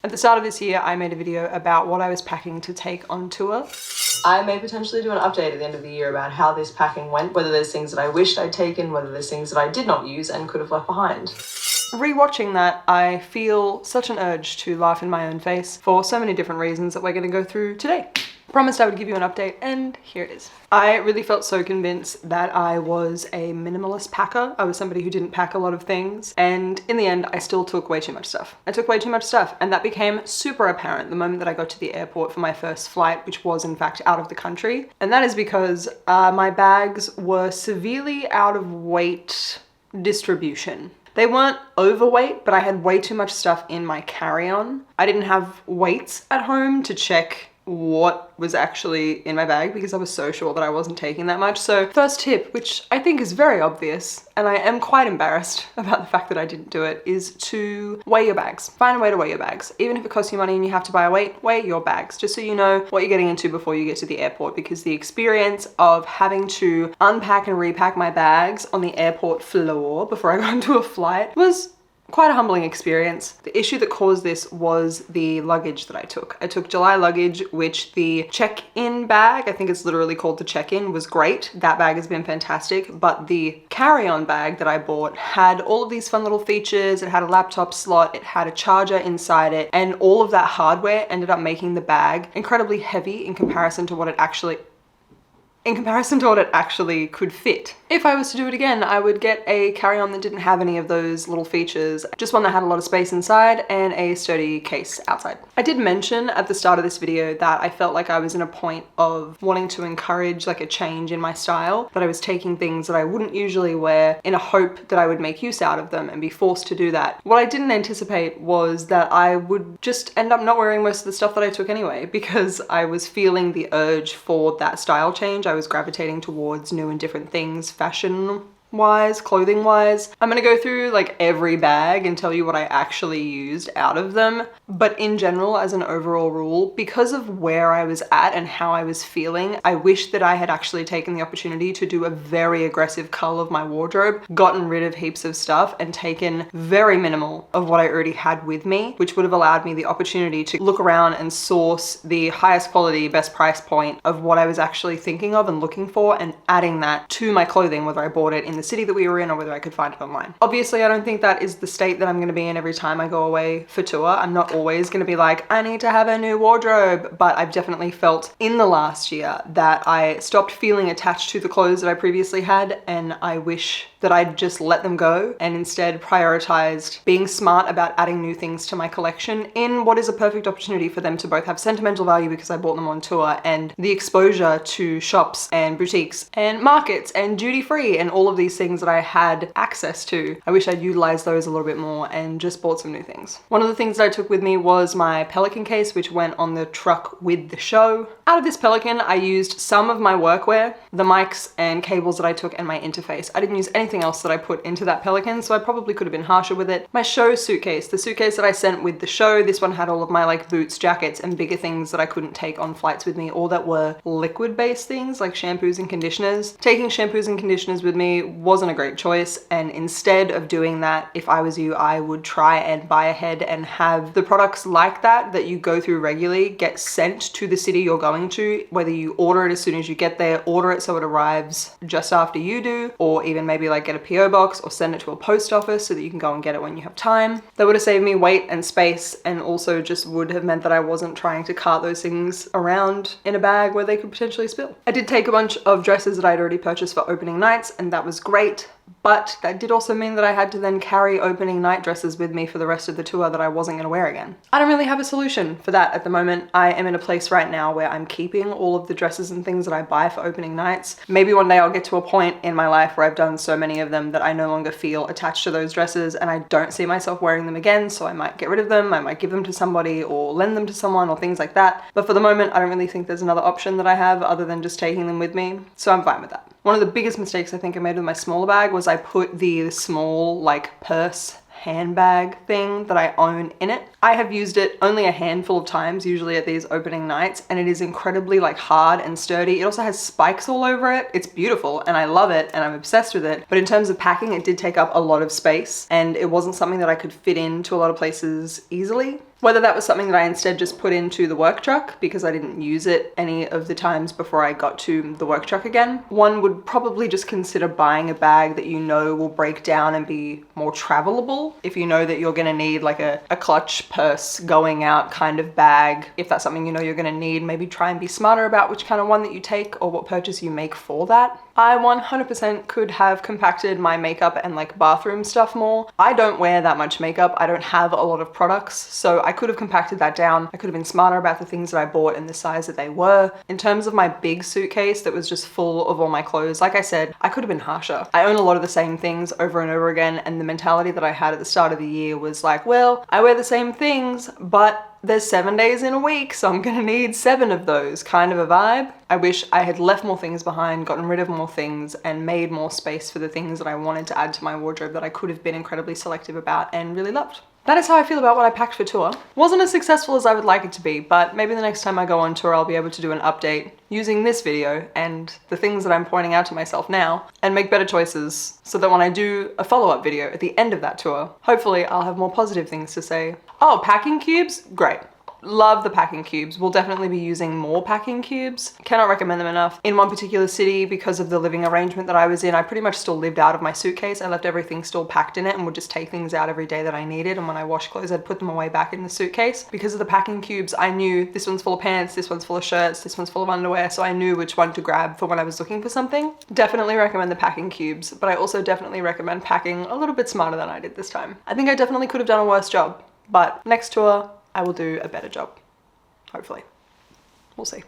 At the start of this year, I made a video about what I was packing to take on tour. I may potentially do an update at the end of the year about how this packing went, whether there's things that I wished I'd taken, whether there's things that I did not use and could have left behind. Rewatching that, I feel such an urge to laugh in my own face for so many different reasons that we're going to go through today. I promised I would give you an update, and here it is. I really felt so convinced that I was a minimalist packer. I was somebody who didn't pack a lot of things, and in the end, I still took way too much stuff. I took way too much stuff, and that became super apparent the moment that I got to the airport for my first flight, which was in fact out of the country. And that is because my bags were severely out of weight distribution. They weren't overweight, but I had way too much stuff in my carry-on. I didn't have weights at home to check what was actually in my bag because I was so sure that I wasn't taking that much. So first tip, which I think is very obvious, and I am quite embarrassed about the fact that I didn't do it, is to weigh your bags. Find a way to weigh your bags. Even if it costs you money and you have to buy a weight, weigh your bags, just so you know what you're getting into before you get to the airport, because the experience of having to unpack and repack my bags on the airport floor before I got into a flight was quite a humbling experience. The issue that caused this was the luggage that I took. I took July luggage, which the check-in bag, I think it's literally called the check-in, was great. That bag has been fantastic, but the carry-on bag that I bought had all of these fun little features. It had a laptop slot, it had a charger inside it, and all of that hardware ended up making the bag incredibly heavy in comparison to what it actually could fit. If I was to do it again, I would get a carry-on that didn't have any of those little features, just one that had a lot of space inside and a sturdy case outside. I did mention at the start of this video that I felt like I was in a point of wanting to encourage like a change in my style, that I was taking things that I wouldn't usually wear in a hope that I would make use out of them and be forced to do that. What I didn't anticipate was that I would just end up not wearing most of the stuff that I took anyway, because I was feeling the urge for that style change. I was gravitating towards new and different things, fashion wise, clothing wise. I'm gonna go through like every bag and tell you what I actually used out of them. But in general, as an overall rule, because of where I was at and how I was feeling, I wish that I had actually taken the opportunity to do a very aggressive cull of my wardrobe, gotten rid of heaps of stuff and taken very minimal of what I already had with me, which would have allowed me the opportunity to look around and source the highest quality, best price point of what I was actually thinking of and looking for, and adding that to my clothing, whether I bought it in the city that we were in or whether I could find it online. Obviously, I don't think that is the state that I'm going to be in every time I go away for tour. I'm not always going to be like, I need to have a new wardrobe, but I've definitely felt in the last year that I stopped feeling attached to the clothes that I previously had, and I wish that I'd just let them go and instead prioritized being smart about adding new things to my collection in what is a perfect opportunity for them to both have sentimental value because I bought them on tour, and the exposure to shops and boutiques and markets and duty-free and all of these things that I had access to. I wish I'd utilized those a little bit more and just bought some new things. One of the things that I took with me was my Pelican case, which went on the truck with the show. Out of this Pelican, I used some of my workwear, the mics and cables that I took, and my interface. I didn't use anything else that I put into that Pelican, so I probably could have been harsher with it. My show suitcase, the suitcase that I sent with the show, this one had all of my like boots, jackets, and bigger things that I couldn't take on flights with me, or that were liquid-based things like shampoos and conditioners. Taking shampoos and conditioners with me wasn't a great choice, and instead of doing that, if I was you, I would try and buy ahead and have the products like that you go through regularly get sent to the city you're going to. Whether you order it as soon as you get there, order it so it arrives just after you do, or even maybe like get a PO box or send it to a post office so that you can go and get it when you have time. That would have saved me weight and space, and also just would have meant that I wasn't trying to cart those things around in a bag where they could potentially spill. I did take a bunch of dresses that I'd already purchased for opening nights, and that was great. But that did also mean that I had to then carry opening night dresses with me for the rest of the tour that I wasn't going to wear again. I don't really have a solution for that at the moment. I am in a place right now where I'm keeping all of the dresses and things that I buy for opening nights. Maybe one day I'll get to a point in my life where I've done so many of them that I no longer feel attached to those dresses and I don't see myself wearing them again, so I might get rid of them, I might give them to somebody or lend them to someone or things like that. But for the moment, I don't really think there's another option that I have other than just taking them with me, so I'm fine with that. One of the biggest mistakes I think I made with my smaller bag was I put the small like purse handbag thing that I own in it. I have used it only a handful of times, usually at these opening nights, and it is incredibly like hard and sturdy. It also has spikes all over it. It's beautiful and I love it and I'm obsessed with it. But in terms of packing, it did take up a lot of space and it wasn't something that I could fit into a lot of places easily. Whether that was something that I instead just put into the work truck because I didn't use it any of the times before I got to the work truck again. One would probably just consider buying a bag that you know will break down and be more travelable. If you know that you're gonna need like a clutch, purse, going out kind of bag, if that's something you know you're gonna need, maybe try and be smarter about which kind of one that you take or what purchase you make for that. I 100% could have compacted my makeup and like bathroom stuff more. I don't wear that much makeup. I don't have a lot of products, so I could have compacted that down. I could have been smarter about the things that I bought and the size that they were. In terms of my big suitcase that was just full of all my clothes, like I said, I could have been harsher. I own a lot of the same things over and over again, and the mentality that I had at the start of the year was like, well, I wear the same things, but there's 7 days in a week, so I'm gonna need 7 of those, kind of a vibe. I wish I had left more things behind, gotten rid of more things, and made more space for the things that I wanted to add to my wardrobe that I could have been incredibly selective about and really loved. That is how I feel about what I packed for tour. Wasn't as successful as I would like it to be, but maybe the next time I go on tour I'll be able to do an update using this video and the things that I'm pointing out to myself now and make better choices so that when I do a follow-up video at the end of that tour, hopefully I'll have more positive things to say. Oh, packing cubes? Great. Love the packing cubes. We'll definitely be using more packing cubes. Cannot recommend them enough. In one particular city, because of the living arrangement that I was in, I pretty much still lived out of my suitcase. I left everything still packed in it and would just take things out every day that I needed. And when I washed clothes, I'd put them away back in the suitcase. Because of the packing cubes, I knew this one's full of pants, this one's full of shirts, this one's full of underwear. So I knew which one to grab for when I was looking for something. Definitely recommend the packing cubes, but I also definitely recommend packing a little bit smarter than I did this time. I think I definitely could have done a worse job, but next tour, I will do a better job. Hopefully. We'll see.